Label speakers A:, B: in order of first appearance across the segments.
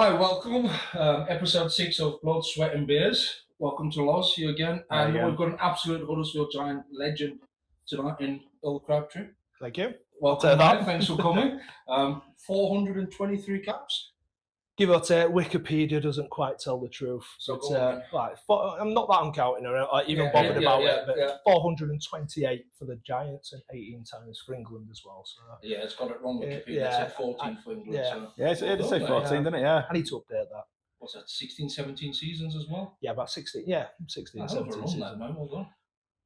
A: Hi, welcome. Episode 6 of Blood, Sweat and Beers. Welcome to Loz, you again. And we've got an absolute Huddersfield Giant legend tonight in Eorl Crabtree.
B: Thank you.
A: Welcome, man. Thanks for coming. 423 caps.
B: Give or take, Wikipedia doesn't quite tell the truth.
A: So
B: I'm not that uncounting or even bothered about it, but 428 for the Giants and 18 times for England as well. So
A: yeah, it's got it wrong. Wikipedia it said 14 for England.
C: Yeah, it did say 14, didn't it? Yeah.
B: I need to update that.
A: What's that, 16, 17 seasons as well?
B: Yeah, about 16. Yeah, 16, 17 seasons.
A: That, man. Well done.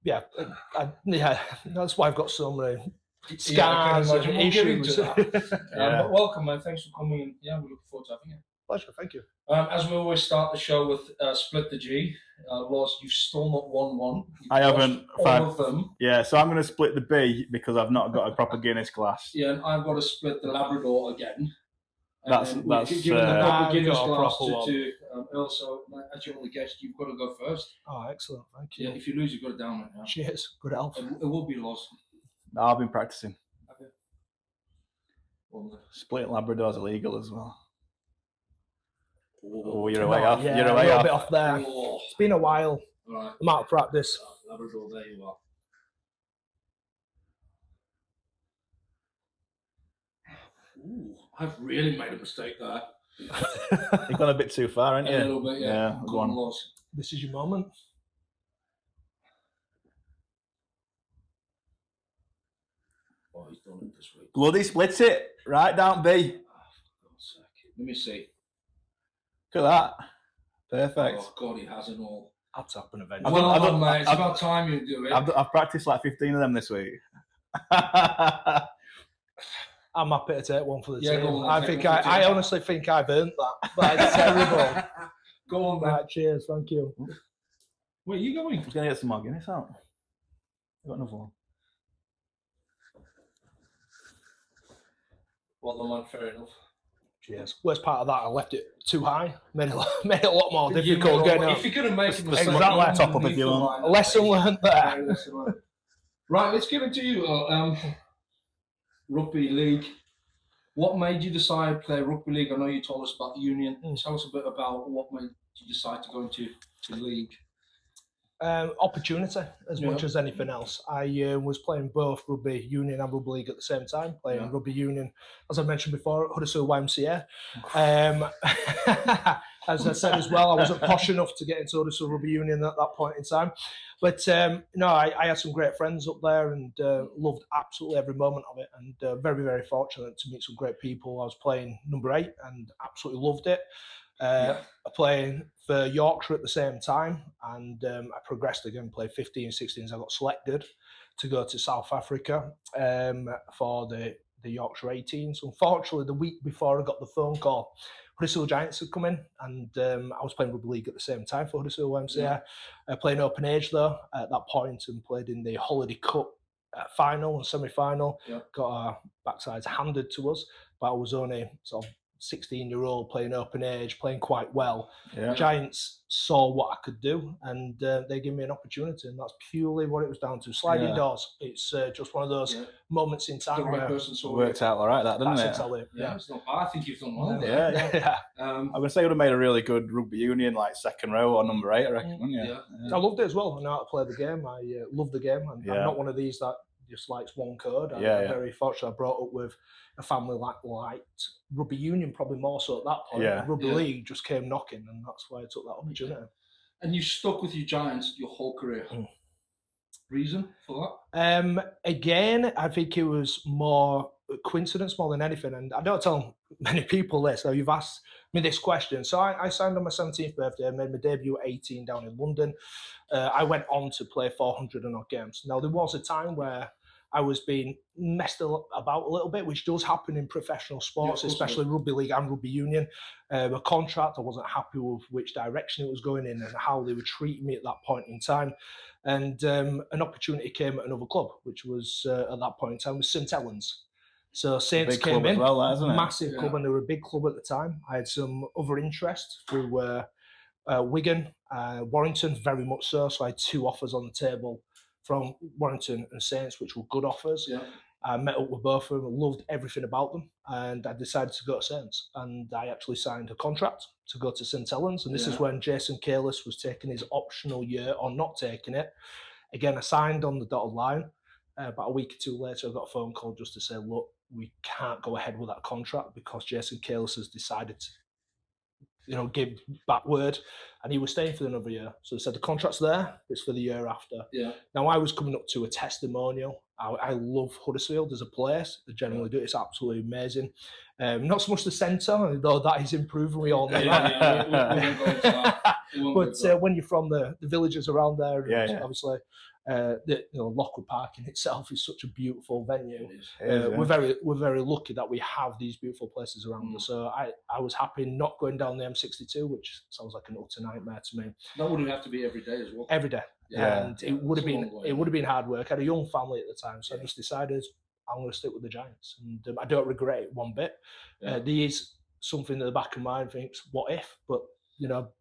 B: Yeah, that's why I've got so many scars and issues.
A: But welcome, man. Thanks for coming. Yeah, we're looking forward to having you.
B: Pleasure, thank you.
A: As we always start the show with Split the G. Loz, you've still not won one.
C: I haven't.
A: All of them.
C: Yeah, so I'm going to split the B because I've not got a proper Guinness glass.
A: Yeah, and I've got to split the Labrador again.
C: That's
A: given the proper Guinness glass
C: proper
A: to Earl, so as your only guest, you've got to go first.
B: Oh, excellent, thank you.
A: Yeah, if you lose, you've got it down right now.
B: Cheers, good health.
A: It will be Loz.
C: No, I've been practicing.
A: Okay.
C: Split Labrador's illegal as well.
A: Oh,
C: you're away off.
B: Yeah,
C: you're
B: a
C: away
B: little
C: off.
B: bit off there.
A: Oh.
B: It's been a while.
A: Right.
B: I'm out of practice.
A: Labrador, there you are. Ooh, I've really made a mistake there.
C: You've gone a bit too far, haven't you?
A: A little bit, yeah.
C: Go on,
A: Loz.
B: This is your moment.
A: Oh, he's done it this week.
C: Bloody split it. Right down B.
A: Oh, for God's sake. Let me see.
C: Look at that. Perfect.
A: Oh, God, he has it all.
B: That's happen eventually.
A: Well done, mate. It's about time you do it.
C: I've practiced like 15 of them this week.
B: I'm happy to take one for the team.
A: Go on,
B: I honestly think I've earned that. But it's terrible.
A: Go on, man.
B: Right, cheers, thank you.
A: Where are you going?
C: I was going to get some more Guinness out. I've got another one.
A: Well done, man. Fair enough.
B: Cheers. Worst part of that, I left it too high. Made it a lot more difficult getting up.
A: If you're going to make a mistake,
C: exactly. Top up if you want.
B: Lesson learned there.
A: Right, let's give it to you. Rugby League. What made you decide to play Rugby League? I know you told us about the union. Tell us a bit about what made you decide to go into the league.
B: Opportunity as much as anything else. I was playing both Rugby Union and Rugby League at the same time, playing Rugby Union, as I mentioned before, at Huddersfield YMCA. As I said as well, I wasn't posh enough to get into Huddersfield Rugby Union at that point in time. But I had some great friends up there and loved absolutely every moment of it, and very, very fortunate to meet some great people. I was playing number 8 and absolutely loved it. Playing for Yorkshire at the same time, and I progressed again, played 15, 16s. I got selected to go to South Africa for the Yorkshire 18s. Unfortunately, the week before I got the phone call, Huddersfield Giants had come in, and I was playing Rugby League at the same time for Huddersfield YMCA. Playing open age though at that point, and played in the Holiday Cup final and semi-final. Got our backsides handed to us, but I was only sort of 16-year-old playing open age, playing quite well. Giants saw what I could do, and they gave me an opportunity, and that's purely what it was down to. Sliding doors. It's just one of those moments in time where
C: it worked out all right, that didn't it?
A: Exactly. It's not bad. I think you've done well.
C: I'm going to say you would have made a really good Rugby Union, like second row or number 8, I reckon, wouldn't you?
B: I loved it as well. I know how to play the game. I love the game. I'm not one of these that just likes one code. I'm very fortunate. I brought up with a family liked Rugby Union, probably more so at that point. Rugby League just came knocking, and that's why I took that opportunity.
A: And you stuck with your Giants your whole career. Reason for that?
B: Again, I think it was more coincidence more than anything, and I don't tell many people this. So you've asked me this question. So I signed on my 17th birthday. I made my debut at 18 down in London. I went on to play 400 and odd games. Now, there was a time where I was being messed about a little bit, which does happen in professional sports, especially Rugby League and Rugby Union. A contract, I wasn't happy with which direction it was going in and how they were treating me at that point in time. And an opportunity came at another club, which was at that point in time was St Helens. So Saints came in, massive club, and they were a big club at the time. I had some other interest through Wigan, Warrington, very much so. So I had 2 offers on the table from Warrington and Saints, which were good offers. I met up with both of them, loved everything about them, and I decided to go to Saints. And I actually signed a contract to go to St Helens. And this is when Jason Kalis was taking his optional year or not taking it. Again, I signed on the dotted line. About a week or two later, I got a phone call just to say, look, we can't go ahead with that contract because Jason Kalis has decided to, give back word, and he was staying for another year. So they said the contract's there, it's for the year after.
A: Yeah.
B: Now I was coming up to a testimonial. I love Huddersfield as a place. I generally do. It's absolutely amazing. Not so much the centre, though that is improving. We all know that.
A: We won't go into that.
B: But when you're from the villages around there, obviously, Lockwood Park in itself is such a beautiful venue. We're very lucky that we have these beautiful places around us. So I was happy not going down the M62, which sounds like an utter nightmare to me.
A: That would have to be every day as well.
B: Every day, and it would have been hard work. I had a young family at the time, so I just decided I'm going to stick with the Giants, and I don't regret it one bit. There is something in the back of my mind thinks, what if? But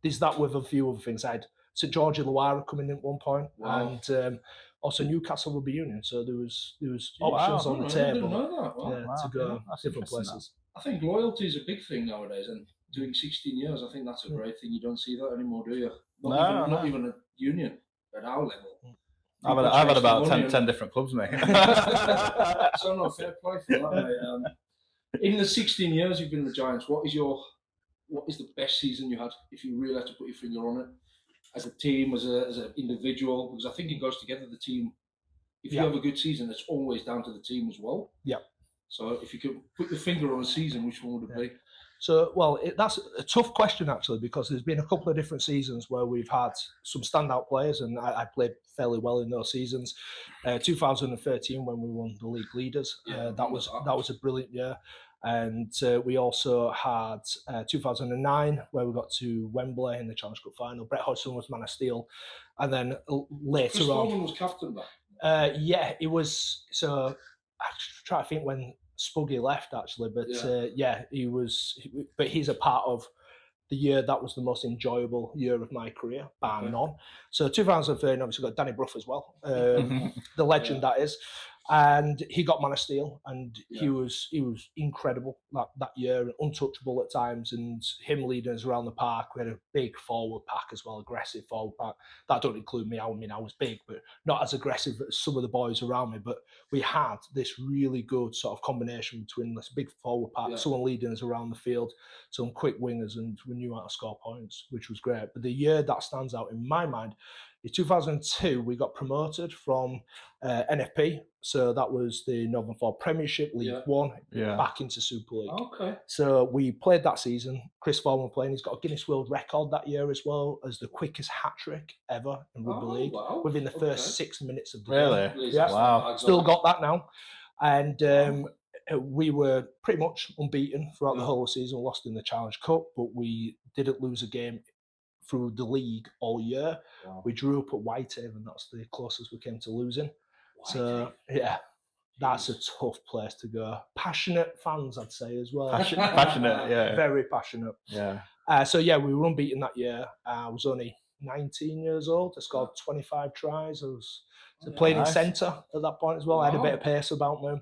B: there's that with a few other things. I had St George Illawarra coming in at one point, and also Newcastle Rugby Union. So there was options on the table to go different places.
A: I think loyalty is a big thing nowadays, and doing 16 years, I think that's a great thing. You don't see that anymore, do you? Not even a union at our level.
C: I've had about 10 different clubs, mate.
A: So no, fair play for that, mate. In the 16 years you've been in the Giants, what is the best season you had, if you really have to put your finger on it? As a team, as an individual, because I think it goes together, the team. If you have a good season, it's always down to the team as well. Yeah. So if you could put your finger on a season, which one would it be?
B: So, that's a tough question, actually, because there's been a couple of different seasons where we've had some standout players, and I played fairly well in those seasons. 2013, when we won the league leaders, that was a brilliant year. And we also had 2009, where we got to Wembley in the Challenge Cup final. Brett Hodgson was man of steel. And then later
A: Chris
B: on...
A: Coleman was captain back.
B: It was... So I try to think when Spuggy left, actually. But he was... But he's a part of the year that was the most enjoyable year of my career, bar none. So 2013, obviously got Danny Brough as well. The legend that is. And he got man of steel, and he was incredible that year, untouchable at times, and him leading us around the park. We had a big forward pack as well, aggressive forward pack. That don't include me. I mean, I was big, but not as aggressive as some of the boys around me. But we had this really good sort of combination between this big forward pack, someone leading us around the field, some quick wingers, and we knew how to score points, which was great. But the year that stands out in my mind in 2002, we got promoted from NFP, so that was the Northern Four Premiership, League One, back into Super League.
A: Okay.
B: So we played that season. Chris Foreman playing. He's got a Guinness World Record that year as well as the quickest hat trick ever in Rugby League within the first 6 minutes of the game.
C: Really?
B: Yeah.
C: Wow.
B: Still got that now. And we were pretty much unbeaten throughout the whole season. We lost in the Challenge Cup, but we didn't lose a game through the league all year. We drew up at Whitehaven. That's the closest we came to losing. So that's a tough place to go. Passionate fans, I'd say, as well.
C: Passionate, yeah.
B: Very passionate.
C: Yeah.
B: We were unbeaten that year. I was only 19 years old. I scored 25 tries. I was playing in centre at that point as well. I had a bit of pace about me.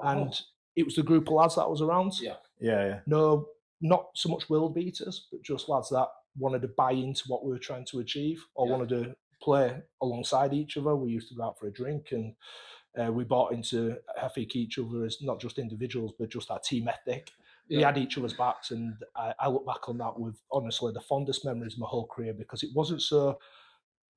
B: And it was the group of lads that was around.
C: Yeah.
B: No, not so much world beaters, but just lads that wanted to buy into what we were trying to achieve or wanted to play alongside each other. We used to go out for a drink, and we bought into, I think, each other as not just individuals, but just our team ethic. We had each other's backs, and I look back on that with, honestly, the fondest memories of my whole career, because it wasn't so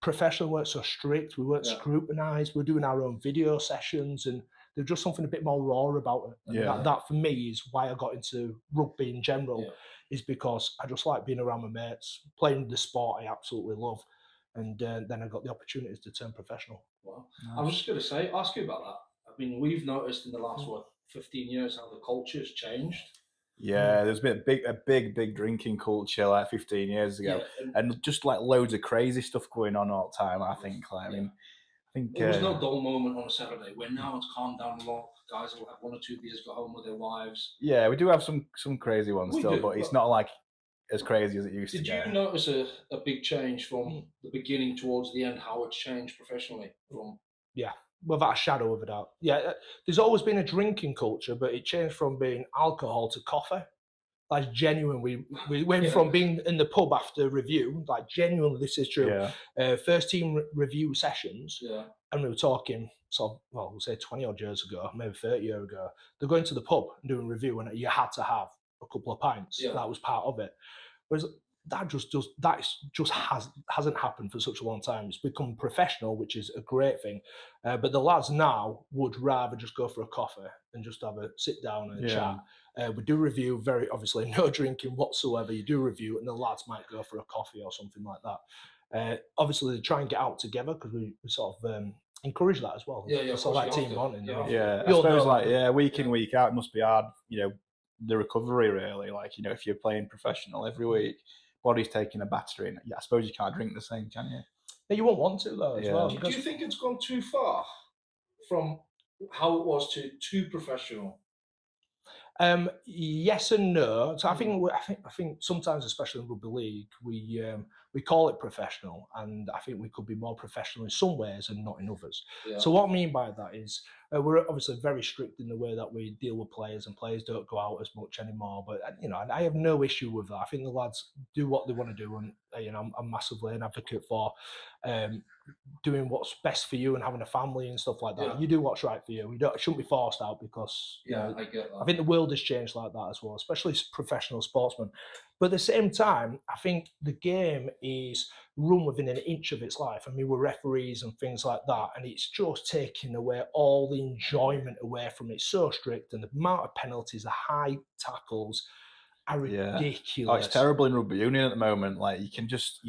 B: professional, we weren't so strict, we weren't scrutinised, we were doing our own video sessions, and there's just something a bit more raw about it. And that for me is why I got into rugby in general, is because I just like being around my mates, playing the sport I absolutely love. And then I got the opportunities to turn professional.
A: Wow. Nice. I was just going to ask you about that. I mean, we've noticed in the last, 15 years how the culture's changed.
C: Yeah, there's been a big drinking culture like 15 years ago. And just like loads of crazy stuff going on all the time, I think. I think
A: there was no dull moment on a Saturday, where now it's calmed down a lot. Guys will have 1 or 2 beers, go home with their wives.
C: Yeah, we do have some crazy ones but it's not like as crazy as it used to be.
A: Did you notice a big change from the beginning towards the end, how it's changed professionally?
B: without a shadow of a doubt. Yeah, there's always been a drinking culture, but it changed from being alcohol to coffee. Like genuine, we went from being in the pub after review, like genuinely, this is true. First team review sessions, and we were talking sort of, well, we'll say 20 odd years ago, maybe 30 years ago. They're going to the pub and doing review, and you had to have a couple of pints. That was part of it. Whereas hasn't happened for such a long time. It's become professional, which is a great thing. But the lads now would rather just go for a coffee and just have a sit down and chat. We do review, very obviously no drinking whatsoever. You do review, and the lads might go for a coffee or something like that. Obviously, they try and get out together because we sort of encourage that as well. So like team bonding.
C: I suppose like week in, week out, it must be hard. The recovery really. Like if you're playing professional every week, body's taking a battering. I suppose you can't drink the same, can you?
B: Yeah, you won't want to though as well.
A: Do you think it's gone too far from how it was to too professional?
B: Yes and no. So I think sometimes, especially in rugby league, we call it professional, and I think we could be more professional in some ways and not in others. So what I mean by that is we're obviously very strict in the way that we deal with players, and players don't go out as much anymore. But I have no issue with that. I think the lads do what they want to do, and I'm massively an advocate for doing what's best for you and having a family and stuff like that. You do what's right for you. It shouldn't be forced out because
A: I get that.
B: I think the world has changed like that as well, especially professional sportsmen. But at the same time, I think the game is run within an inch of its life. I mean, we're referees and things like that, and it's just taking away all the enjoyment away from it. It's so strict, and the amount of penalties, the high tackles are ridiculous.
C: Oh, it's terrible in rugby union at the moment. Like you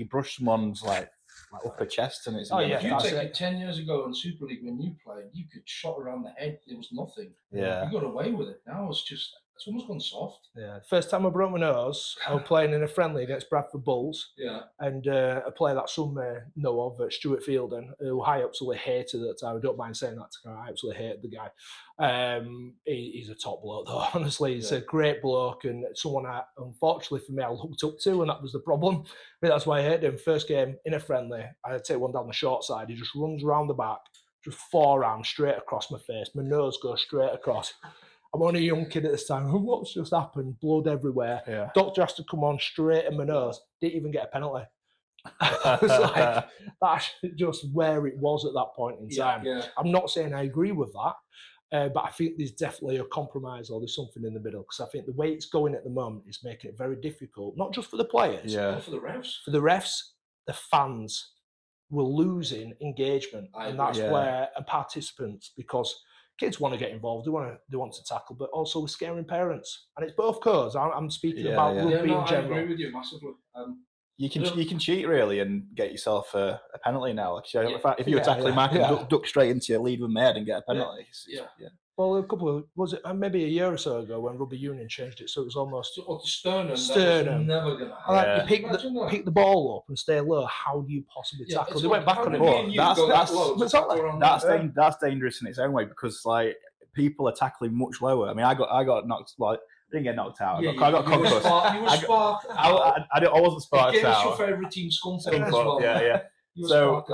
C: brush someone's like upper chest, and it's
A: if you take it 10 years ago in Super League when you played, you could shot around the head. There was nothing. You got away with it. Now it's almost gone soft.
B: First time I broke my nose, I was playing in a friendly against Bradford Bulls. And a player that some may know of, Stuart Fielding, who I absolutely hated at the time. I don't mind saying that to him. I absolutely hated the guy. He's a top bloke though, honestly. He's a great bloke, and someone unfortunately for me, I looked up to, and that was the problem. But that's why I hated him. First game in a friendly, I take one down the short side. He just runs around the back, just forearm straight across my face. My nose goes straight across. I'm only a young kid at this time. What's just happened? Blood everywhere. Doctor has to come on straight in my nose. Didn't even get a penalty. I was like, that's just where it was at that point in time. I'm not saying I agree with that, but I think there's definitely a compromise, or there's something in the middle, because I think the way it's going at the moment is making it very difficult, not just for the players,
A: but for the refs.
B: For the refs, the fans were losing engagement, and that's where participants, because kids want to get involved, they want to tackle, but also we're scaring parents, and it's both cause. I'm speaking about rugby in general.
A: I agree with you massively.
C: You can cheat really and get yourself a penalty now. Like, if you were tackling Mark and duck straight into your lead with Med and get a penalty.
B: Well, maybe a year or so ago when Rugby Union changed it, so it was almost
A: sternum. Never gonna happen.
B: You pick the ball up and stay low. How do you possibly tackle? They went back on
C: it. That's dangerous in its own way, because like people are tackling much lower. I mean, I got knocked. Well, I didn't get knocked out. I got concussed.
A: You were sparked.
C: I wasn't sparked out.
A: It's your favourite team, Scunthorpe as well.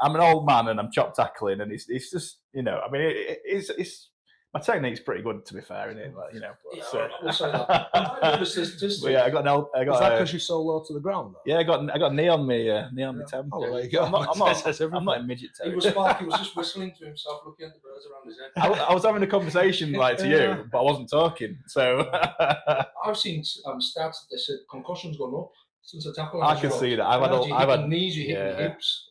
C: I'm an old man and I'm chop tackling, and it's just I mean it's my technique's pretty good, to be fair, isn't it? But,
A: we'll say that.
C: I got
B: Is that because you're so low to the ground, though?
C: Yeah, I got knee on me, my temple.
B: Oh, there you go.
C: I'm not in midget territory.
A: He was spark. He was just whistling to himself, looking at the birds around his head.
C: I was having a conversation like to you, but I wasn't talking. So
A: I've seen stats that they said concussions gone up since the tackle.
C: I can see that. I've had
A: knees, you hit the hips.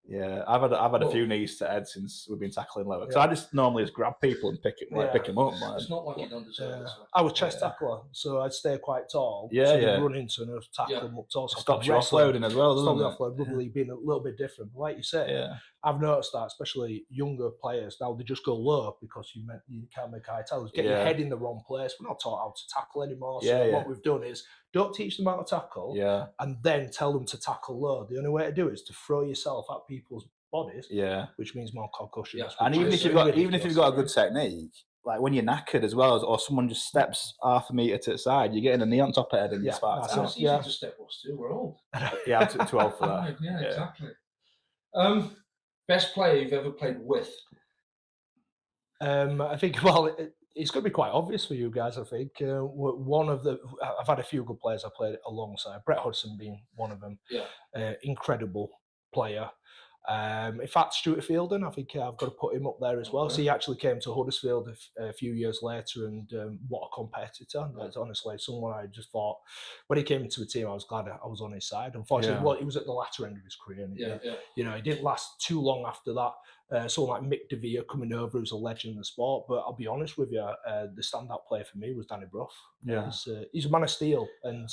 C: Yeah, I've had a few knees to head since we've been tackling lower. Because I just normally just grab people and pick them up.
A: It's not like you don't deserve it.
B: I was chest tackler, so I'd stay quite tall. Run into and tackle them up tall. So
C: stops you offloading as well, doesn't it?
B: Offload. Rugby League being a little bit different. But like you said, I've noticed that, especially younger players, now they just go low because you can't make eye tackles. Get your head in the wrong place. We're not taught how to tackle anymore. So what we've done is don't teach them how to tackle and then tell them to tackle low. The only way to do it is to throw yourself at people's bodies, which means more concussions.
C: And even if you've got a good technique, like when you're knackered as well, or someone just steps half a metre to the side, you're getting a knee on top of head and you're sparked out.
A: It's easy to step us too. We're old.
C: I'm too old for that.
A: Exactly. Best player you've ever played with?
B: I think, well, it's going to be quite obvious for you guys, I think. One of the, I've had a few good players I played alongside, Brett Hudson being one of them.
A: Yeah.
B: Incredible player. In fact, Stuart Fielden, I think I've got to put him up there as well. So he actually came to Huddersfield a few years later, and what a competitor. That's honestly someone I just thought, when he came into the team, I was glad I was on his side. Unfortunately, well, he was at the latter end of his career. And he didn't last too long after that. Someone like Mick De Vere coming over, who's a legend in the sport. But I'll be honest with you, the standout player for me was Danny Brough.
C: Yeah.
B: He's a man of steel. And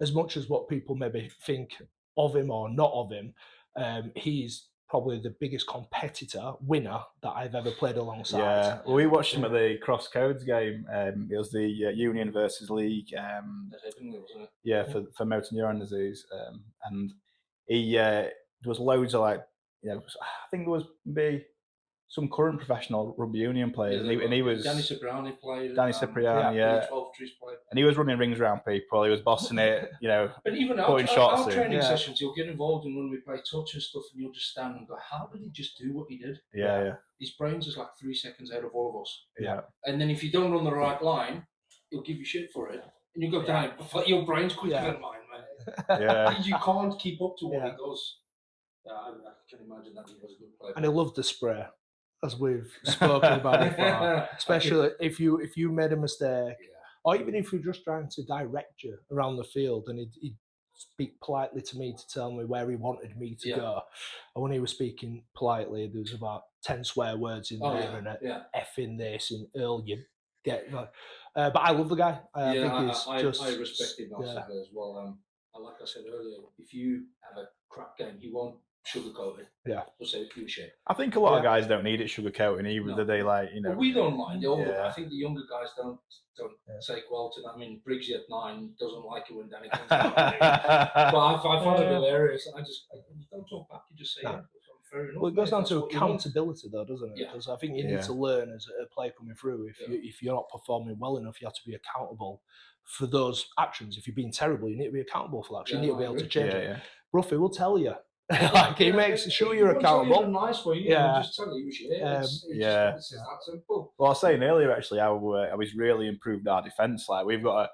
B: as much as what people maybe think of him or not of him, he's probably the biggest winner that I've ever played alongside.
C: Yeah, well, we watched him at the Cross Codes game. It was the Union versus League. Yeah, for motor neuron disease, and he there was loads of I think there was maybe some current professional rugby union players, and he was
A: Danny Cipriani played.
C: Danny Cipriani, and he was running rings around people. He was bossing it,
A: But even
C: putting
A: our
C: shots
A: training
C: in.
A: sessions, you'll get involved in when we play touch and stuff, and you'll just stand and go, "How did he just do what he did?"
C: Yeah.
A: His brains is like 3 seconds ahead of all of us.
C: Yeah.
A: And then if you don't run the right line, he'll give you shit for it, and you go down. Your brain's quicker than mine, man.
C: Yeah.
A: You can't keep up to what he does. I can imagine that he was a good player.
B: And he loved the spray, as we've spoken about before. Especially if you made a mistake, or even if you're just trying to direct you around the field, and he'd speak politely to me to tell me where he wanted me to go. And when he was speaking politely, there was about 10 swear words in there, and effing this and Earl, you get. But I love the guy. I
A: respect him massively as well. Like I said earlier, if you have a crap game, he won't sugarcoat it.
B: Yeah.
A: He'll say a few shit.
C: I think a lot of guys don't need it sugarcoating either. Do they
A: Well, we don't mind. I think the younger guys don't take well to that. I mean, Briggsy at 9 doesn't like it when Danny comes out. But I find it hilarious. You don't talk back, you just say it. Fair enough,
B: well, it goes down to accountability, though, doesn't it?
A: Yeah.
B: Because I think you need to learn as a player coming through. If you're not performing well enough, you have to be accountable for those actions. If you're being terrible, you need to be accountable for that. You need to be able to change it. Bruffy will tell you. He makes sure you're accountable.
A: In a nice way, just tell you shit. It's that simple.
C: Well, I was saying earlier actually how he's really improved our defence. Like we've got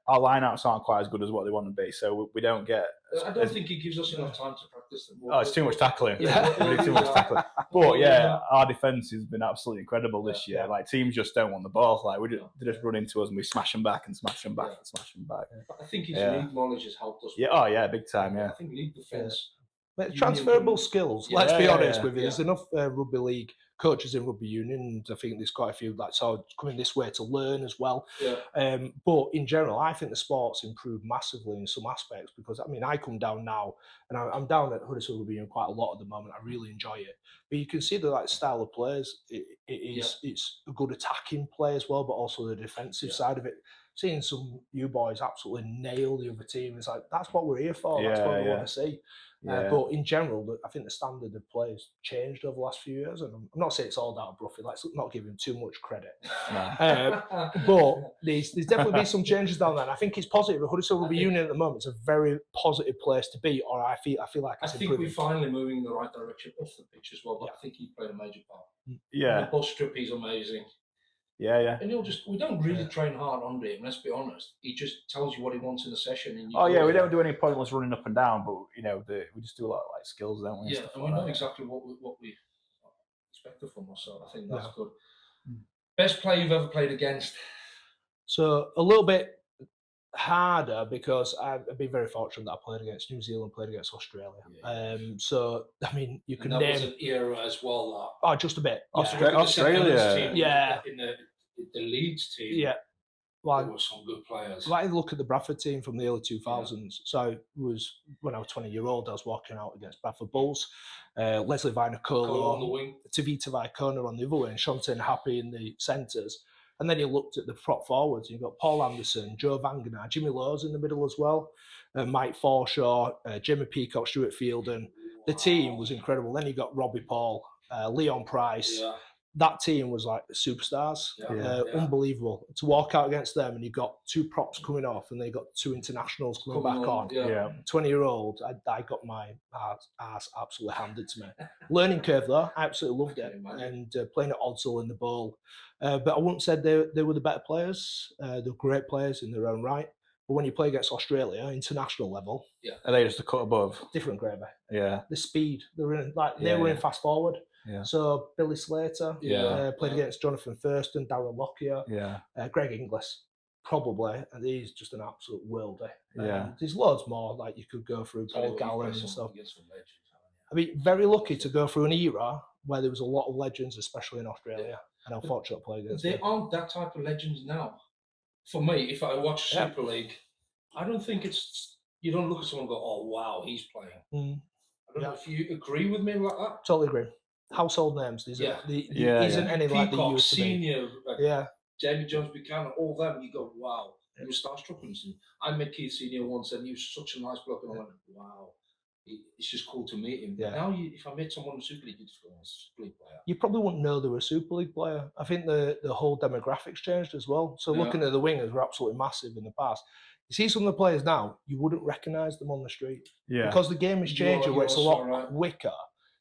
C: our lineouts aren't quite as good as what they want to be, so we don't get.
A: I don't think he gives us enough time to practice them.
C: Oh, it's too much tackling. Too much tackling. But our defence has been absolutely incredible this year. Like teams just don't want the ball. Like they just run into us and we smash them back and smash them back and smash them back.
A: But I think his league knowledge has helped us.
C: Yeah. Oh yeah, big time. Yeah.
A: I think league defence.
B: But transferable skills. Let's be honest with you. There's enough rugby league coaches in rugby union, and I think there's quite a few coming this way to learn as well.
A: Yeah.
B: But in general, I think the sport's improved massively in some aspects because I come down now, and I'm down at Huddersfield Rugby Union quite a lot at the moment. I really enjoy it. But you can see the style of players. It's a good attacking play as well, but also the defensive side of it. Seeing some you boys absolutely nail the other team, it's like that's what we're here for. That's what we want to see. But in general, I think the standard of play has changed over the last few years. And I'm not saying it's all down to Bruffy. Let's not give him too much credit. But there's definitely been some changes down there. And I think it's positive. Huddersfield Rugby Union at the moment is a very positive place to be. Or I feel like it's improving.
A: We're finally moving in the right direction off the pitch as well. But I think he played a major part.
C: Yeah.
A: The bus strip, he's amazing.
C: Yeah.
A: And we don't really train hard on him, let's be honest. He just tells you what he wants in the session. And
C: we don't do any pointless running up and down, but we just do a lot of skills, don't we?
A: Yeah, and we know exactly what we expect from us, so I think that's good. Best player you've ever played against?
B: So a little bit harder because I've been very fortunate that I played against New Zealand, played against Australia. So I mean, you can name
A: was an era as well.
B: Oh, just a bit.
C: Australia.
A: In the Leeds team.
B: Yeah.
A: There were some good players.
B: I look at the Bradford team from the early 2000s. So it was when I was 20-year-old, I was walking out against Bradford Bulls. Leslie Viner-Colo
A: on the wing.
B: Tavita Vaikona on the other way, and Shonten Happy in the centres. And then you looked at the prop forwards. You've got Paul Anderson, Joe Vangenaar, Jimmy Loz in the middle as well, Mike Forshaw, Jimmy Peacock, Stuart Fielden. The team was incredible. Then you got Robbie Paul, Leon Price, that team was like superstars, unbelievable. To walk out against them and you've got 2 props coming off and they got 2 internationals coming back on. 20-year-old, I got my ass absolutely handed to me. Learning curve though, I absolutely loved it, and playing at Odsal in the Bowl. But I wouldn't say they were the better players. They're great players in their own right. But when you play against Australia, international level,
C: are they just a cut above?
B: Different gravy.
C: Yeah,
B: the speed they were in fast forward. Yeah. So Billy Slater played against Jonathan Thurston, Darren Lockyer, Greg Inglis, probably, and he's just an absolute worldie. There's loads more like you could go through, Paul Gallen and stuff. I mean, very lucky to go through an era where there was a lot of legends, especially in Australia, and unfortunately played against them.
A: They aren't that type of legends now. For me, if I watch Super League, I don't think you don't look at someone and go, oh wow, he's playing. I don't know if you agree with me like that.
B: Totally agree. Household names. Isn't any
A: Peacock,
B: like the used to
A: Senior, Jamie Jones Buchanan, all them. You go, wow. You were starstruck. I met Keith Senior once, and he was such a nice bloke, and I went, wow. It's just cool to meet him. Now, if I met someone in the Super League, you'd just go, oh, Super League player.
B: You probably wouldn't know they were a Super League player. I think the whole demographics changed as well. So looking at the wingers were absolutely massive in the past. You see some of the players now, you wouldn't recognise them on the street. Yeah. Because the game is changing where it's a lot quicker.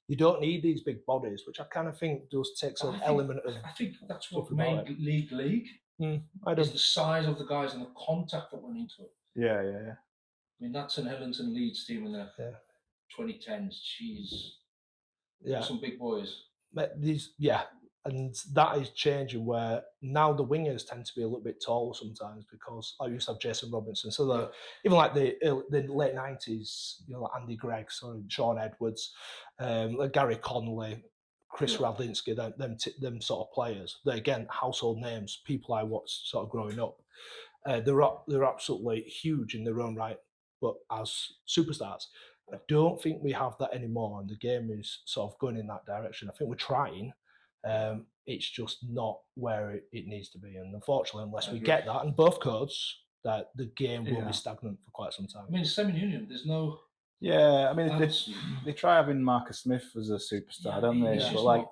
B: You don't need these big bodies, which I kind of think does take some element of...
A: I think that's what made League. Is the size of the guys and the contact that went into it.
C: Yeah.
A: I mean, that's an Ellington Leeds team in the 2010s. Jeez. Some big boys.
B: And that is changing where now the wingers tend to be a little bit taller sometimes because I used to have Jason Robinson. So even like the late 90s, like Andy Gregg, Sean Edwards, like Gary Connolly, Chris Radlinski, them sort of players. They're again household names, people I watched sort of growing up. They're absolutely huge in their own right, but as superstars. I don't think we have that anymore, and the game is sort of going in that direction. I think we're trying. It's just not where it needs to be, and unfortunately, unless we get that in both codes, that the game will be stagnant for quite some time.
A: I mean, semi-union, there's no.
C: Yeah, I mean, they try having Marcus Smith as a superstar, don't they? But like,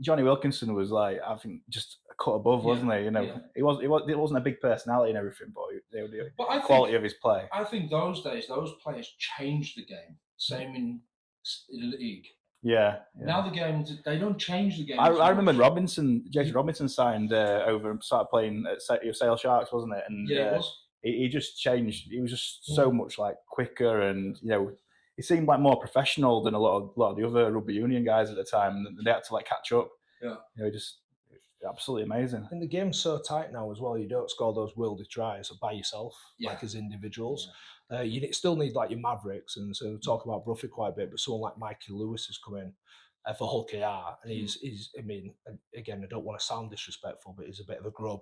C: Johnny Wilkinson was like, I think, just a cut above, wasn't he? It wasn't a big personality and everything, but the quality of his play.
A: I think those days, those players changed the game. Same in league.
C: Yeah.
A: Now the game, they don't change the game.
C: I remember Jason Robinson signed over and started playing at Sale Sharks, wasn't it? And
A: it was.
C: He just changed. He was just so much like quicker, and he seemed like more professional than a lot of the other rugby union guys at the time. And they had to like catch up. Yeah. Just absolutely amazing.
B: And the game's so tight now as well. You don't score those worldy tries by yourself, like as individuals. You still need like your Mavericks, and so we talk about Bruffy quite a bit, but someone like Mikey Lewis has come in for Hull KR, and he's. I mean, again, I don't want to sound disrespectful, but he's a bit of a grub.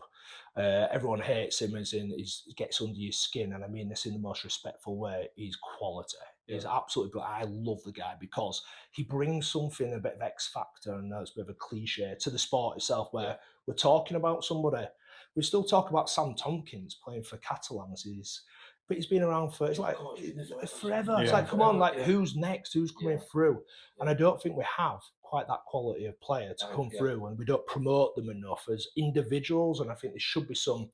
B: Everyone hates him as in he gets under your skin, and I mean this in the most respectful way. He's quality. He's absolutely good. I love the guy because he brings something, a bit of X factor, and it's a bit of a cliche to the sport itself. Where we're talking about somebody, we still talk about Sam Tompkins playing for Catalans. But he's been around for forever. It's like, come on, like who's next? Who's coming through? And I don't think we have quite that quality of player to come through, and we don't promote them enough as individuals. And I think there should be some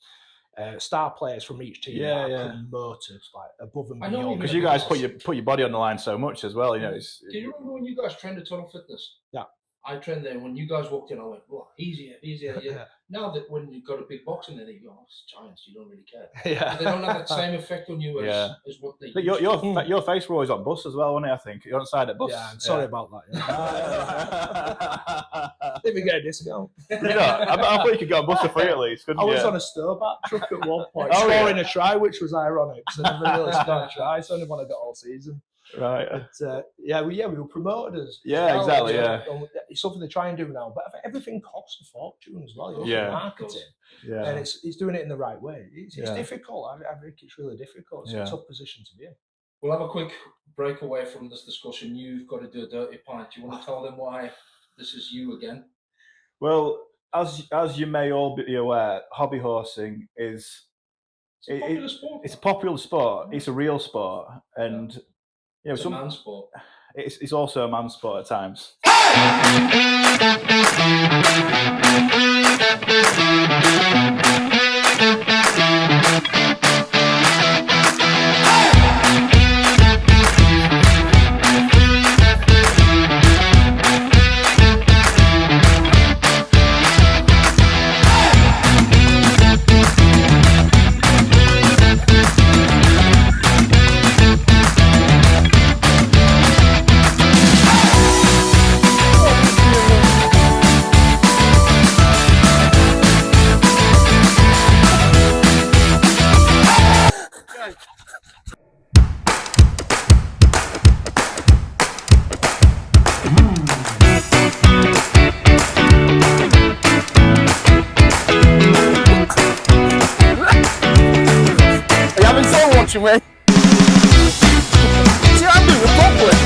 B: star players from each team that are promoted like above and beyond.
C: Because you guys put your body on the line so much as well. Do
A: you remember when you guys trained at Total Fitness?
B: Yeah.
A: I trained there. When you guys walked in, I went, "Well, easier." Yeah. Now that when you go to big boxing, then you go, "Oh, it's Giants." You don't really care. Yeah. They don't have that same effect on you as what they.
C: But your face was always on bus as well, wasn't it? I think you're on side at bus.
B: Yeah. I'm sorry about that. Didn't get a discount.
C: I thought you could go on bus for free at least.
B: I was on a Sturbat truck at one point, scoring a try, which was ironic because I never really scored a try, so I only want to get all season.
C: Right.
B: But, we were promoted as
C: exactly.
B: It's something they try and do now, but everything costs a fortune as well. Marketing, and it's doing it in the right way. It's difficult. I think it's really difficult. It's a tough position to be in.
A: We'll have a quick break away from this discussion. You've got to do a dirty pint. Do you want to tell them why this is you again?
C: Well, as you may all be aware, hobby horsing is
A: a popular sport.
C: It's a popular sport. It's a real sport, and
A: it's a man's sport.
C: It's also a man's sport at times. watching me. See, I'm doing it properly.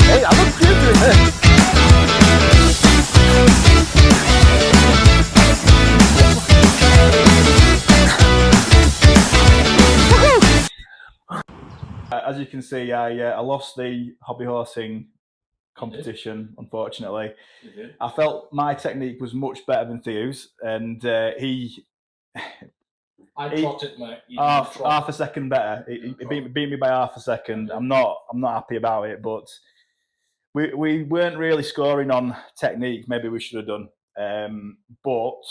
C: Hey, I look good doing this. As you can see, I lost the hobby horsing competition, unfortunately. I felt my technique was much better than Thiu's, and he
A: trotted, mate.
C: half a second better. He beat me by half a second. I'm not happy about it, but we weren't really scoring on technique. Maybe we should have done, but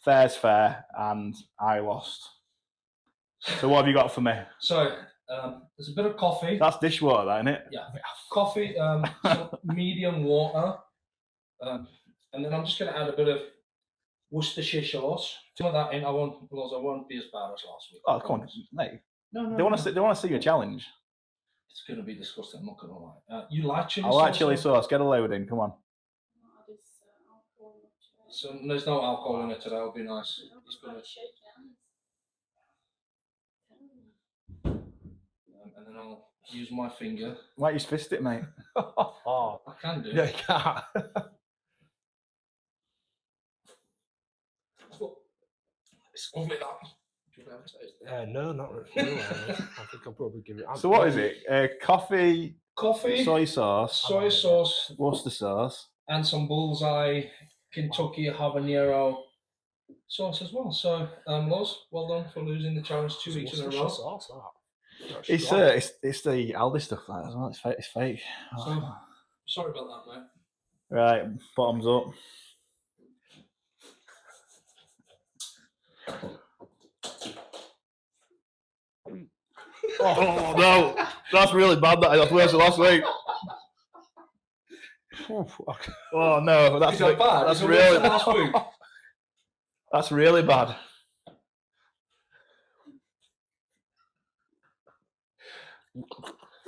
C: fair's fair, and I lost. So what have you got for me?
A: So there's a bit of coffee.
C: That's dishwater, that, isn't it?
A: Yeah, coffee, some medium water, and then I'm just going to add a bit of Worcestershire sauce. Some of that in. I won't be as bad as last week.
C: Oh, come on, mate.
A: No.
C: They want to see your challenge.
A: It's going to be disgusting. I'm not going to lie. You like chili
C: I
A: sauce?
C: like chili sauce. Get a load in. Come on.
A: So there's no alcohol in it today. It'll be nice. It's gonna... And then I'll use my finger.
C: Why use fist it, mate?
A: I can do.
B: Yeah, you can't.
A: It's lovely, that. Do you have a taste?
B: No, not really. I think I'll probably give it.
C: So what is it? Coffee, soy sauce, Worcester sauce,
A: and some bullseye Kentucky habanero sauce as well. So, Loz, well done for losing the challenge 2 weeks in a row.
B: Sauce, that.
C: It's the Aldi stuff that as well. It's fake.
A: So, sorry about that, mate.
C: Right, bottoms up. Oh no, that's really bad. That's worse than last week. Oh no, that's
A: bad.
C: That's really
A: last week.
C: That's really bad.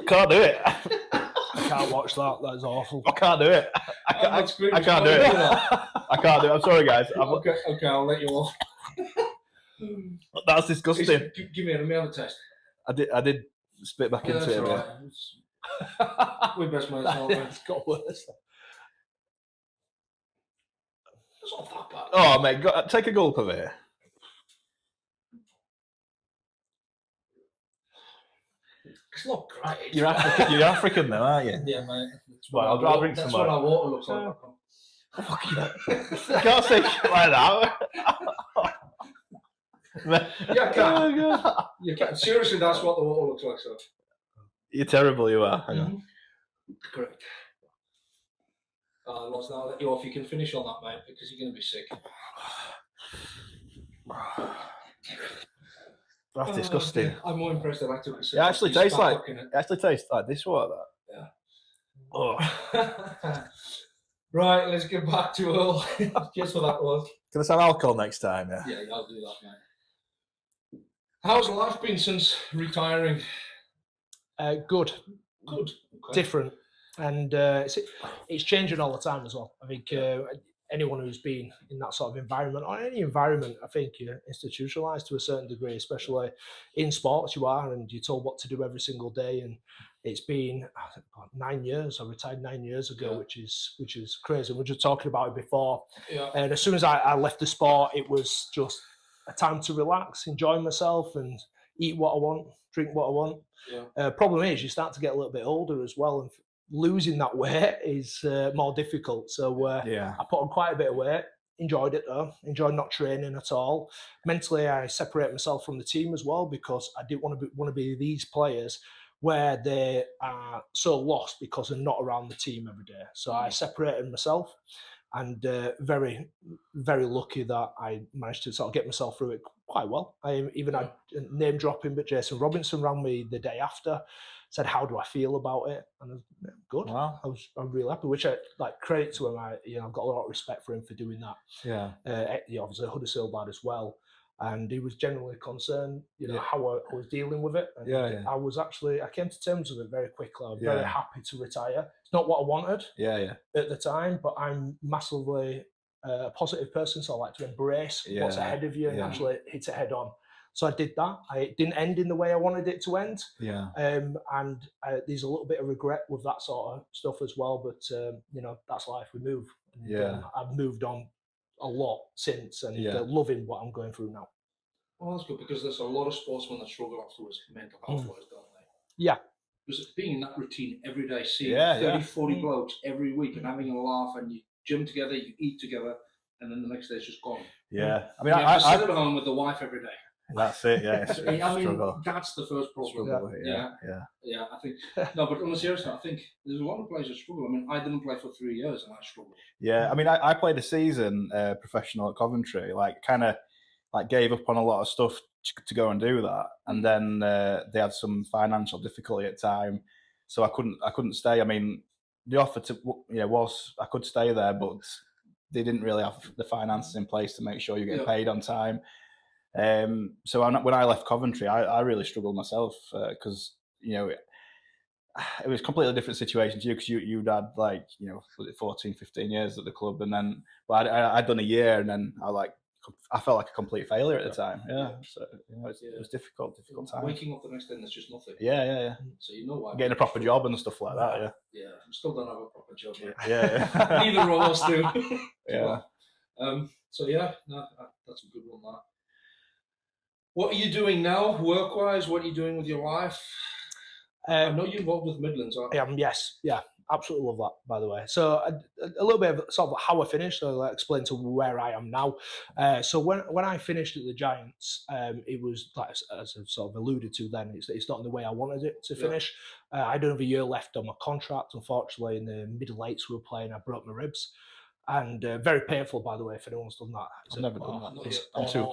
C: I can't do it.
B: I can't watch that. That is awful.
C: I can't do it. I can't do it. I can't do it. I'm sorry, guys.
A: Okay, I'll let you off.
C: That's disgusting.
A: Give me a test.
C: I did spit back into it.
A: Right. We're best mates, aren't we?
B: It's got worse.
A: It's not that bad.
C: Oh, mate, take a gulp of it.
A: It's not great.
C: You're African, though, aren't you?
A: Yeah, mate.
C: Well, I'll drink some
A: That's
C: more.
A: what our water looks like.
C: You can't say shit like that.
A: Yeah, I can. Oh, you can. Seriously, that's what the water looks like. So.
C: You're terrible, you are.
A: Mm-hmm. Correct. Loz, now I'll let you off. You can finish on that, mate, because you're going to be sick.
C: That's disgusting.
A: I'm more impressed that I took a sip.
C: It actually tastes like dishwater.
A: Yeah.
C: Oh.
A: Right, let's get back to Eorl. Cheers for that, Loz.
C: Can I have alcohol next time?
A: Yeah, I'll do that, mate. How's life been since retiring?
B: Good.
A: Okay.
B: Different. And it's changing all the time as well. I think anyone who's been in that sort of environment, or any environment, I think you're institutionalized to a certain degree, especially in sports you are, and you're told what to do every single day. And it's been 9 years. I retired 9 years ago, which is crazy. We were just talking about it before.
A: Yeah.
B: And as soon as I left the sport, it was just a time to relax, enjoy myself, and eat what I want, drink what I want.
A: Yeah.
B: Problem is, you start to get a little bit older as well, and losing that weight is more difficult. So I put on quite a bit of weight. Enjoyed it though. Enjoyed not training at all. Mentally, I separate myself from the team as well, because I didn't want to be these players where they are so lost because they're not around the team every day. So I separated myself, and very, very lucky that I managed to sort of get myself through it quite well. I even had name dropping, but Jason Robinson rang me the day after, said, "How do I feel about it?" And I was good.
C: Wow.
B: I'm really happy, which I like credit to him. I've got a lot of respect for him for doing that.
C: Yeah.
B: Obviously Huddersfield lad as well. And he was genuinely concerned, how I was dealing with it. And I came to terms with it very quickly. I'm very happy to retire. It's not what I wanted at the time, but I'm massively a positive person, so I like to embrace what's ahead of you and actually hit it head on. So I did that. It didn't end in the way I wanted it to end.
C: Yeah.
B: And there's a little bit of regret with that sort of stuff as well. But you know, that's life. We move. And, I've moved on a lot since, and loving what I'm going through now.
A: Well, that's good, because there's a lot of sportsmen that struggle afterwards, mental health-wise, don't they?
B: Yeah.
A: Because being in that routine every day, seeing 30, 40 blokes every week and having a laugh, and you gym together, you eat together, and then the next day it's just gone.
C: Yeah. I mean,
A: you have to sit at home with the wife every day.
C: That's it, yeah.
A: I mean, that's the first problem. Yeah, I think. No, but on a serious note, I think there's a lot of players that struggle. I mean, I didn't play for 3 years and I struggled.
C: Yeah, I mean, I played a season professional at Coventry, kind of gave up on a lot of stuff to go and do that. And then they had some financial difficulty at the time, so I couldn't stay. I mean, the offer was I could stay there, but they didn't really have the finances in place to make sure you get paid on time. So when I left Coventry, I really struggled myself, because it was a completely different situation to you, because you'd had 14, 15 years at the club, and then I'd done a year, and then I felt like a complete failure at the time. So it was difficult time.
A: Waking up the next day and there's just nothing.
C: Yeah.
A: So you know why.
C: Getting a proper job and stuff like that.
A: Yeah, I still don't have a proper job.
C: Yeah.
A: Neither of us do.
C: Yeah.
A: So that's a good one. That. What are you doing now, work-wise? What are you doing with your life? I know you're involved with Midlands, aren't you?
B: Yes, yeah, absolutely love that, by the way. So a little bit of sort of how I finished, so I'll explain to where I am now. So when I finished at the Giants, it was, like, as I sort of alluded to then, it's not in the way I wanted it to finish. I had another year left on my contract. Unfortunately, in the middle eights we were playing, I broke my ribs. And very painful, by the way, if anyone's done that.
C: I've never done that.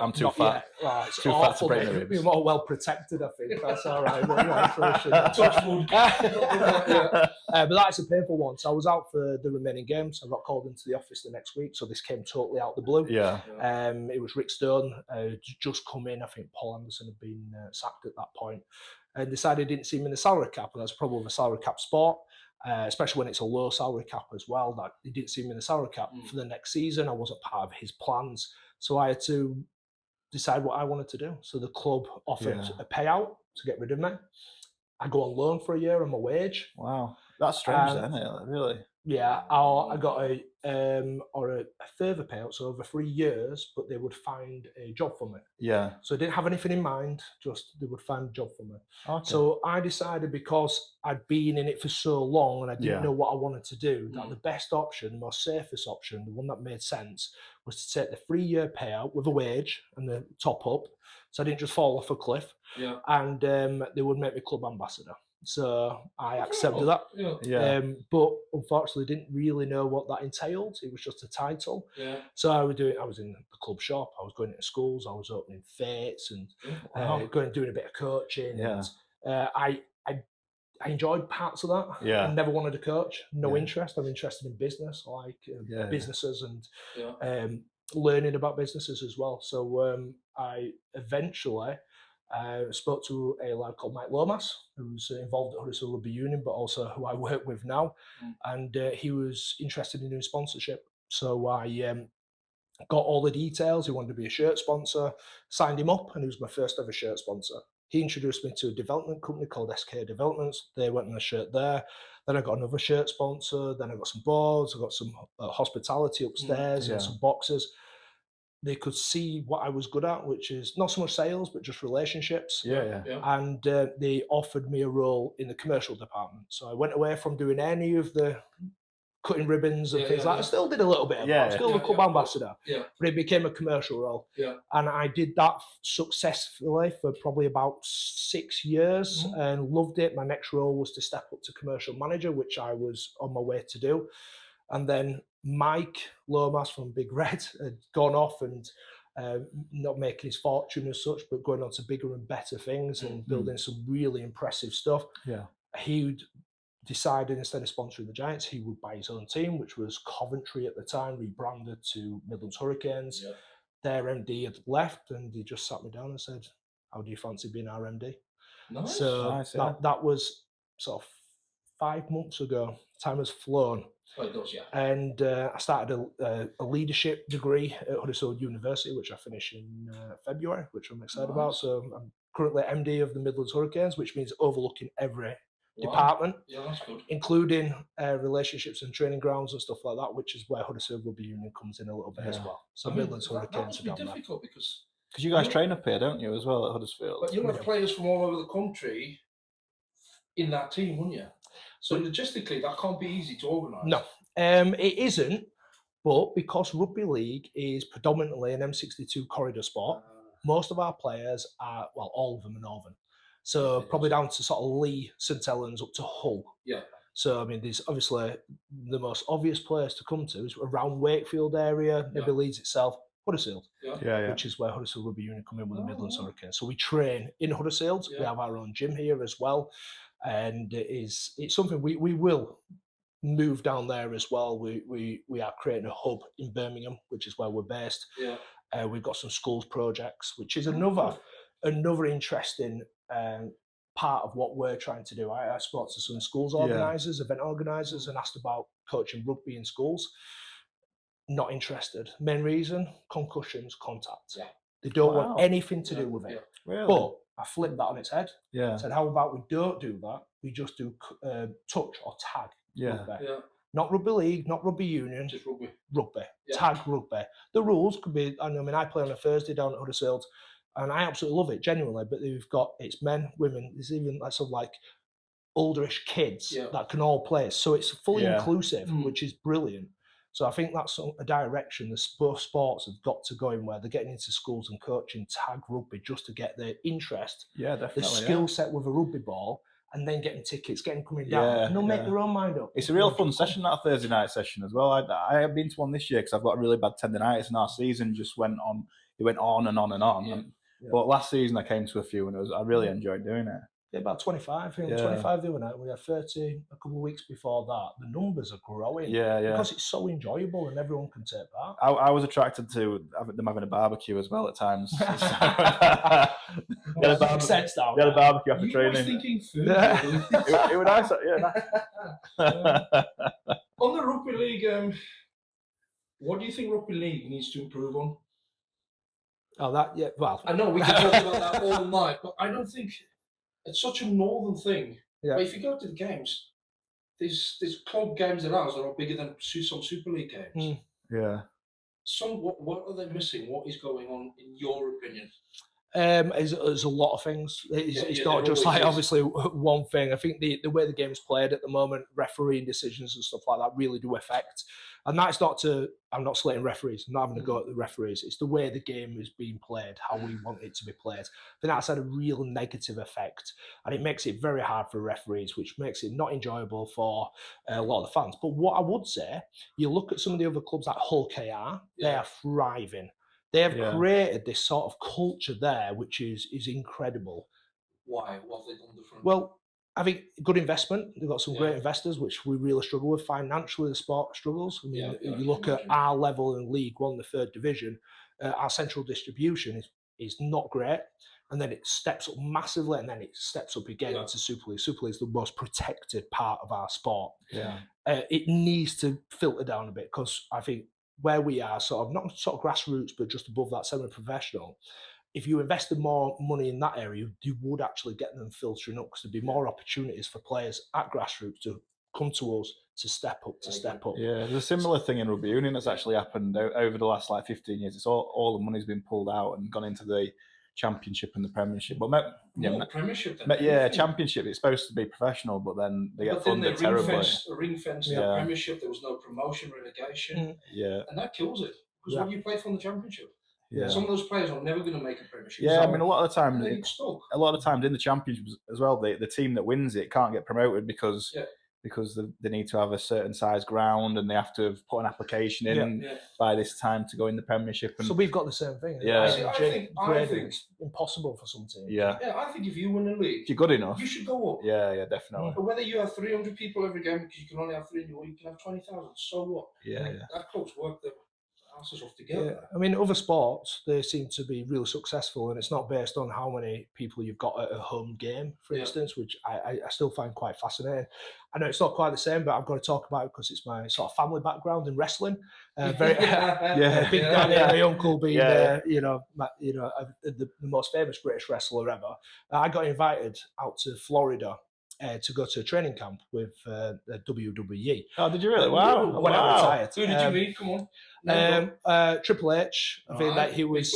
C: I'm too fat.
B: It's
C: too fat to break the ribs.
B: You're more well protected, I think. That's all right.
A: Touch wood.
B: But that's a painful one. So I was out for the remaining games. I got called into the office the next week, so this came totally out of the blue.
C: Yeah.
B: It was Rick Stone just come in. I think Paul Anderson had been sacked at that point, and decided he didn't see him in the salary cap, and that's a problem with a salary cap sport. Especially when it's a low salary cap as well, that he didn't see me in the salary cap for the next season. I wasn't part of his plans. So I had to decide what I wanted to do. So the club offered a payout to get rid of me. I go on loan for a year on my wage.
C: Wow. That's strange, isn't it? Really?
B: Yeah, I got a further payout, so over 3 years, but they would find a job for me.
C: Yeah.
B: So I didn't have anything in mind, just they would find a job for me.
C: Okay.
B: So I decided, because I'd been in it for so long and I didn't know what I wanted to do, that the best option, the most safest option, the one that made sense, was to take the 3-year payout with a wage and the top up, so I didn't just fall off a cliff.
A: Yeah.
B: And they would make me club ambassador. So I accepted that.
C: Yeah.
B: But unfortunately didn't really know what that entailed. It was just a title.
A: Yeah.
B: So I was in the club shop, I was going into schools, I was opening fetes and doing a bit of coaching.
C: Yeah.
B: And, I enjoyed parts of that.
C: Yeah.
B: I never wanted to coach, no interest. I'm interested in business, businesses and learning about businesses as well. So I eventually spoke to a lad called Mike Lomas, who's involved at Huddersfield Rugby Union, but also who I work with now. And he was interested in doing sponsorship. So I got all the details. He wanted to be a shirt sponsor, signed him up, and he was my first ever shirt sponsor. He introduced me to a development company called SK Developments. They went on a shirt there. Then I got another shirt sponsor. Then I got some boards. I got some hospitality upstairs and some boxes. They could see what I was good at, which is not so much sales, but just relationships.
C: Yeah.
B: And they offered me a role in the commercial department. So I went away from doing any of the cutting ribbons and things like that. I still did a little bit of that. Still the club ambassador.
A: Yeah.
B: But it became a commercial role.
A: Yeah.
B: And I did that successfully for probably about 6 years and loved it. My next role was to step up to commercial manager, which I was on my way to do. And then Mike Lomas from Big Red had gone off and not making his fortune as such, but going on to bigger and better things and building some really impressive stuff.
C: Yeah.
B: He'd decided, instead of sponsoring the Giants, he would buy his own team, which was Coventry at the time, rebranded to Midlands Hurricanes. Yeah. Their MD had left, and he just sat me down and said, "How do you fancy being our MD?"
A: Nice.
B: So that was sort of 5 months ago. Time has flown.
A: Oh, it does, yeah.
B: And I started a leadership degree at Huddersfield University, which I finish in February, which I'm excited about. So I'm currently MD of the Midlands Hurricanes, which means overlooking every department,
A: that's good.
B: including relationships and training grounds and stuff like that, which is where Huddersfield Rugby Union comes in a little bit as well. So Midlands Hurricanes
A: that must be difficult because
C: you guys train up here, don't you, as well at Huddersfield?
A: But you'll have players from all over the country in that team, wouldn't you? So logistically, that can't be easy to organise.
B: No, it isn't. But because Rugby League is predominantly an M62 corridor sport, most of our players are, well, all of them are Northern. So probably down to sort of Lee, St Helens, up to Hull.
A: Yeah.
B: So, I mean, there's obviously the most obvious place to come to is around Wakefield area, maybe Leeds itself, Huddersfield, which is where Huddersfield Rugby Union come in with the Midlands Hurricanes. So we train in Huddersfield. We have our own gym here as well. And it's something we will move down there as well. We are creating a hub in Birmingham, which is where we're based. Yeah. We've got some schools projects, which is another interesting part of what we're trying to do. I spoke to some schools organisers, event organisers, and asked about coaching rugby in schools. Not interested. Main reason: concussions, contact. Yeah. They don't want anything to do with it.
C: Really?
B: But I flipped that on its head.
C: Yeah.
B: Said, how about we don't do that? We just do touch or tag. Rugby. Not rugby league, not rugby union.
A: Just rugby.
B: Rugby. Yeah. Tag rugby. The rules could be, I mean, I play on a Thursday down at Huddersfield, and I absolutely love it, genuinely, but they've got, it's men, women, there's even sort of like olderish kids that can all play. So it's fully inclusive, which is brilliant. So I think that's a direction the sports have got to go in, where they're getting into schools and coaching tag rugby just to get their interest,
C: definitely,
B: the skill set with a rugby ball, and then getting tickets, getting coming down, and they'll make their own mind up.
C: It's a real fun session, that Thursday night session as well. I have been to one this year because I've got a really bad tendinitis, and our season just went on. It went on and on and on. But last season I came to a few, and I really enjoyed doing it.
B: Yeah, about 25. 25 the other night. We had 30 a couple of weeks before that. The numbers are growing. Because it's so enjoyable and everyone can take part.
C: I was attracted to them having a barbecue as well at times.
B: We had a barbecue
C: after training.
A: You were thinking food.
C: It was nice.
A: On the Rugby League, what do you think Rugby League needs to improve on?
B: Well,
A: I know we can talk about that all night, but I don't think it's such a northern thing.
B: Yeah.
A: But if you go to the games, there's club games at ours that are bigger than some Super League games.
C: Yeah.
B: What
A: are they missing? What is going on, in your opinion?
B: There's a lot of things. It's not just like obviously one thing. I think the way the game's played at the moment, refereeing decisions and stuff like that really do affect. And that's not to, I'm not slating referees, I'm not having to go at the referees. It's the way the game is being played, how we want it to be played. I think that's had a real negative effect, and it makes it very hard for referees, which makes it not enjoyable for a lot of the fans. But what I would say, you look at some of the other clubs like Hull KR, they are thriving. They have created this sort of culture there, which is incredible.
A: Why? What have they done different?
B: Well, I think good investment. They've got some great investors, which we really struggle with. Financially, the sport struggles. I mean, you look at our level in League One, the third division, our central distribution is not great. And then it steps up massively, and then it steps up again into Super League. Super League is the most protected part of our sport.
C: Yeah,
B: it needs to filter down a bit, because I think where we are, sort of not sort of grassroots, but just above that semi-professional. If you invested more money in that area, you would actually get them filtering up, because there'd be more opportunities for players at grassroots to come to us to step up.
C: Yeah, there's a similar thing in rugby union that's actually happened over the last 15 years. It's all the money's been pulled out and gone into the Championship and the Premiership. But
A: Premiership.
C: Championship. It's supposed to be professional, but then they get funded terribly.
A: Ring fence the Premiership. There was no promotion, relegation. And that kills it, because when you play from the Championship. Yeah. Some of those players are never going to make a Premiership.
C: Yeah, I mean, a lot of the times in the Championship as well, the team that wins it can't get promoted because they need to have a certain size ground, and they have to have put an application in by this time to go in the Premiership. And
B: so we've got the same thing.
A: I think
B: it's impossible for some teams.
C: Yeah,
A: I think if you win a league,
C: if you're good enough,
A: you should go up.
C: Yeah, definitely.
A: But whether you have 300 people every game, because you can only have 3, or you can have 20,000, so what?
C: Yeah,
A: That club's worked there. passes off together.
B: Yeah. I mean, other sports, they seem to be really successful, and it's not based on how many people you've got at a home game, for instance, which I still find quite fascinating. I know it's not quite the same, but I've got to talk about it because it's my sort of family background in wrestling. Big Danny, my uncle being, the most famous British wrestler ever. I got invited out to Florida to go to a training camp with the WWE.
C: Oh, did you really? Wow.
B: When I retired.
A: Who did you meet? Come on.
B: Triple H. I think that he was.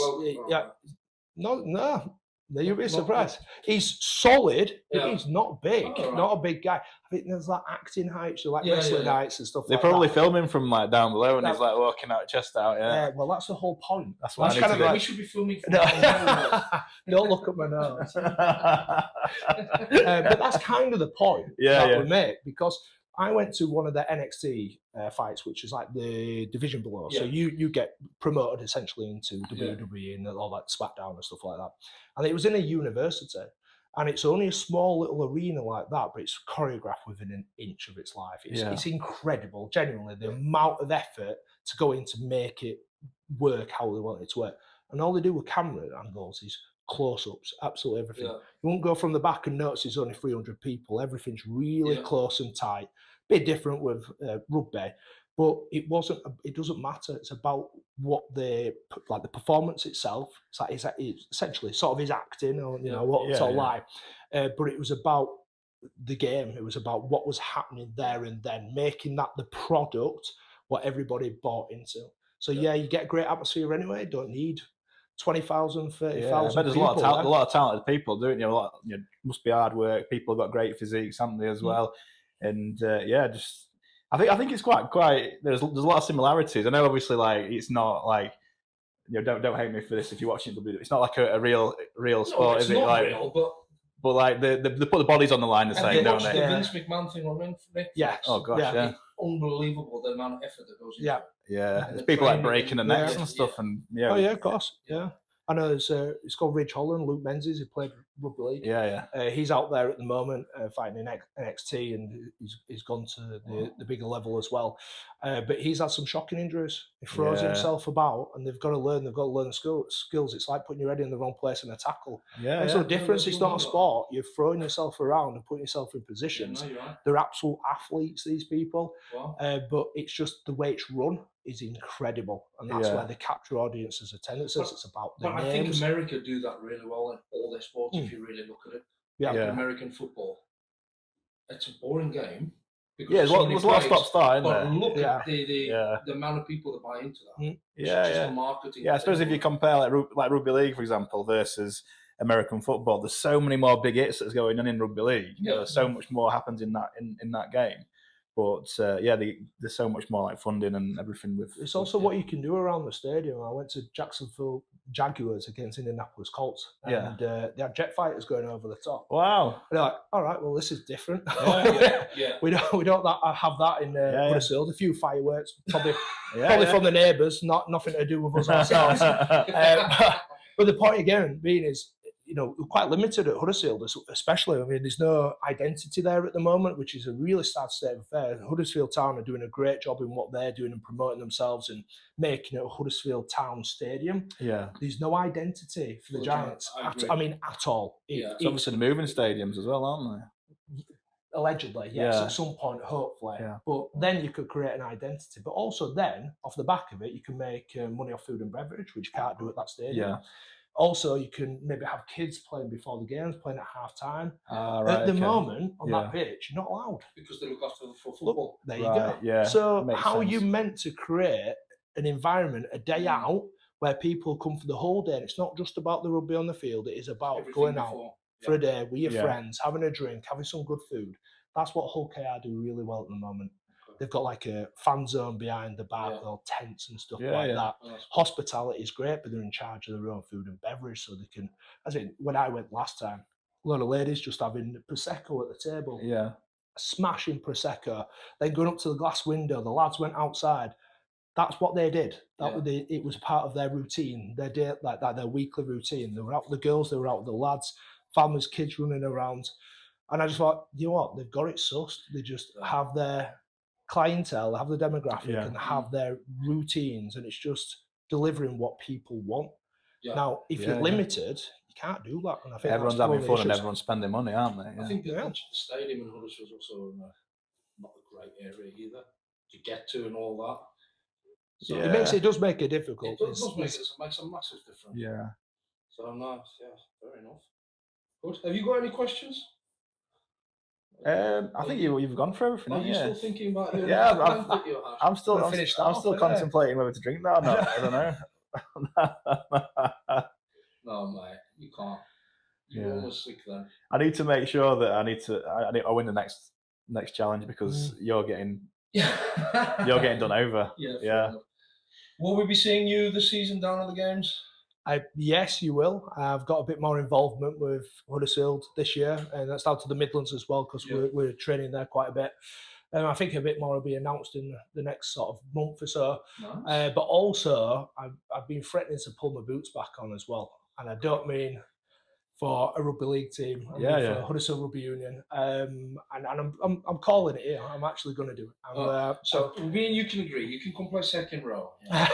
B: No, you'll be surprised. He's solid, but he's not big. Not a big guy. I think there's like acting heights, or like wrestling heights and stuff.
C: They probably film him from like down below, and he's like walking out, chest out. Yeah.
B: Well, that's the whole point.
C: That's what I need to do.
A: We should be filming.
B: Don't look at my nose. But that's kind of the point that we make, because I went to one of the NXT fights, which is like the division below. So you get promoted essentially into WWE and all that SmackDown and stuff like that. And it was in a university. And it's only a small little arena like that, but it's choreographed within an inch of its life. It's incredible, genuinely, the amount of effort to go in to make it work how they want it to work. And all they do with camera angles is close-ups, absolutely everything. You won't go from the back and notice there's only 300 people. Everything's really close and tight. Bit different with rugby, but it doesn't matter. It's about what the performance itself. It's essentially sort of his acting, or what it's all like. But it was about the game. It was about what was happening there and then, making that the product what everybody bought into. So you get a great atmosphere anyway. Don't need 20,000, 30,000.
C: But there's a lot of talented people doing it. Must be hard work. People have got great physiques, haven't they, as well? And I think it's quite. There's a lot of similarities. I know, obviously, like it's not like don't hate me for this if you're watching WWE. It's not like a real sport, is it? Like,
A: real, but
C: like they put the bodies on the line the same, don't they?
A: The Vince McMahon thing on Netflix.
B: Yes.
C: Oh gosh,
A: It's unbelievable the amount of effort that goes into it.
C: Yeah. There's people like breaking the necks and stuff, and
B: Oh yeah, of course. Yeah. I know it's called Ridge Holland, Luke Menzies, who played Rugby League. He's out there at the moment fighting in NXT, and he's gone to the bigger level as well. But he's had some shocking injuries. He throws himself about, and they've got to learn the skills. It's like putting your head in the wrong place in a tackle. There's no difference. It's not a sport. You're throwing yourself around and putting yourself in positions. They're absolute athletes, these people.
A: Wow.
B: But it's just the way it's run is incredible, and that's where they capture audiences' attendances. It's about the names.
A: I think America do that really well in all their sports. If you really look at it, American football, it's a boring game.
C: There's a lot of stop-start, isn't there?
A: But look at the amount of people that buy into that. Just the marketing.
C: I suppose if you compare like Rugby League, for example, versus American football, there's so many more big hits that's going on in Rugby League. There's so much more happens in that game. But there's so much more like funding and everything with.
B: It's also what you can do around the stadium. I went to Jacksonville Jaguars against Indianapolis Colts, and they had jet fighters going over the top.
C: Wow!
B: And they're like, all right, well, this is different. We don't have that in Huddersfield. A few fireworks, probably from the neighbours, nothing to do with us ourselves. But the point again being is, we're quite limited at Huddersfield, especially. I mean, there's no identity there at the moment, which is a really sad state of affairs. Huddersfield Town are doing a great job in what they're doing and promoting themselves and making it a Huddersfield Town stadium. There's no identity for the Giants. At all.
C: It's obviously moving stadiums as well, aren't they?
B: Allegedly, yes, at some point, hopefully. But then you could create an identity. But also then, off the back of it, you can make money off food and beverage, which you can't do at that stadium. Also, you can maybe have kids playing before the games, playing at half-time. At the moment, on that pitch, you're not allowed.
A: Because they look after the football.
B: There you go. So how are you meant to create an environment, a day out, where people come for the whole day? And it's not just about the rugby on the field. It is about going out for a day with your friends, having a drink, having some good food. That's what Hull KR do really well at the moment. They've got like a fan zone behind the bar, or tents and stuff like that. Hospitality is great, but they're in charge of their own food and beverage, so they can. When I went last time, a lot of ladies just having prosecco at the table. Smashing prosecco, then going up to the glass window. The lads went outside. That's what they did. It was part of their routine, their day, like that, their weekly routine. They were out with the girls, they were out with the lads, families, kids running around, and I just thought, you know what? They've got it sussed. They just have their clientele, have the demographic,
C: Yeah.
B: and have their routines, and it's just delivering what people want.
A: Yeah.
B: Now, if you're
C: Yeah.
B: limited, you can't do that. And I think
C: Everyone's
B: that's
C: having
B: one of the
C: fun and
B: issues.
C: everyone's spending money, aren't they?
A: I think the
B: Yeah.
A: stadium in Huddersfield is also not a great area either to get to and all that. So
C: Yeah.
B: It does make it difficult.
A: it does makes a massive difference.
C: Yeah.
A: So nice, yeah, fair enough. Good. Have you got any questions?
C: I think you've gone through everything.
A: Are you
C: Yeah.
A: still thinking about your
C: Yeah,
A: event that you had?
C: I'm still
B: Gonna finish that off, innit?
C: contemplating whether to drink that or not. I don't know.
A: No, mate, you can't. You're
C: Yeah.
A: almost sick then.
C: I need to make sure that I win the next challenge because you're getting done over.
A: Yeah.
C: Yeah.
A: Will we be seeing you this season down at the games?
B: Yes, you will. I've got a bit more involvement with Huddersfield this year, and that's down to the Midlands as well because we're training there quite a bit. And I think a bit more will be announced in the next sort of month or so.
A: Nice.
B: But also, I've been threatening to pull my boots back on as well, and I don't mean for a rugby league team. I mean for Huddersfield Rugby Union. And I'm calling it here. I'm actually going to do it.
A: So me and you can agree. You can come play second row. Yeah?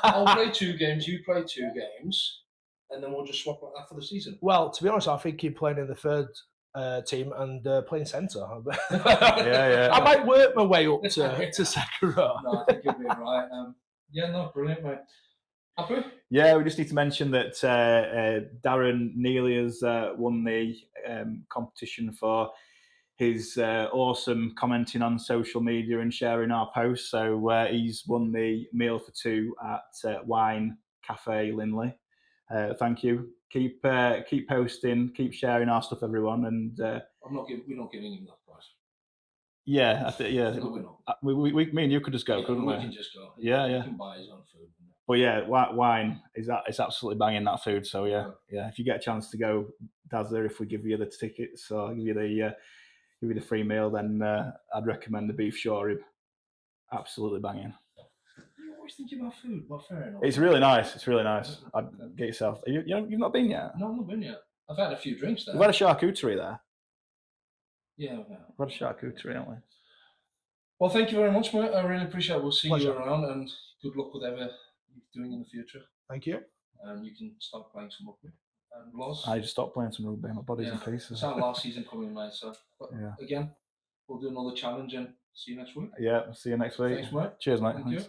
A: I'll play 2 games. You play 2 games, and then we'll just swap like that for the season.
B: Well, to be honest, I think you're playing in the third team and playing centre.
C: Yeah.
B: I might work my way up to second row.
A: No, I think you'll be right. Brilliant, mate. Happy?
C: Yeah, we just need to mention that Darren Neely has won the competition for his awesome commenting on social media and sharing our posts. So he's won the meal for 2 at Wine Cafe Linley. Thank you. Keep posting, keep sharing our stuff, everyone. And
A: we're not giving him that price.
C: Yeah,
A: No, we're not.
C: We me and you could just go, couldn't we?
A: We can just go.
C: Yeah.
A: He can buy his own food.
C: But yeah, wine it's absolutely banging, that food. So yeah. If you get a chance to go, Dazzler, if we give you the tickets or give you the free meal, then I'd recommend the beef short rib. Absolutely banging.
A: You're always thinking about food. Well, fair enough.
C: It's really nice. I'd get yourself. You've not been yet?
A: No, I've not been yet. I've had a few drinks there.
C: We've had a charcuterie there.
A: Yeah.
C: We've had a charcuterie, haven't we?
A: Well, thank you very much, mate. I really appreciate it. We'll see you around, and good luck with whatever you're doing in the future.
B: Thank you.
A: And you can start playing some rugby. And Loz,
C: I just stopped playing some rugby. My body's in pieces.
A: It's our last season coming, mate. So again, we'll do another challenge and see you next week.
C: Yeah, see you next week.
A: Thanks, mate.
C: Cheers, mate.
A: Thank you.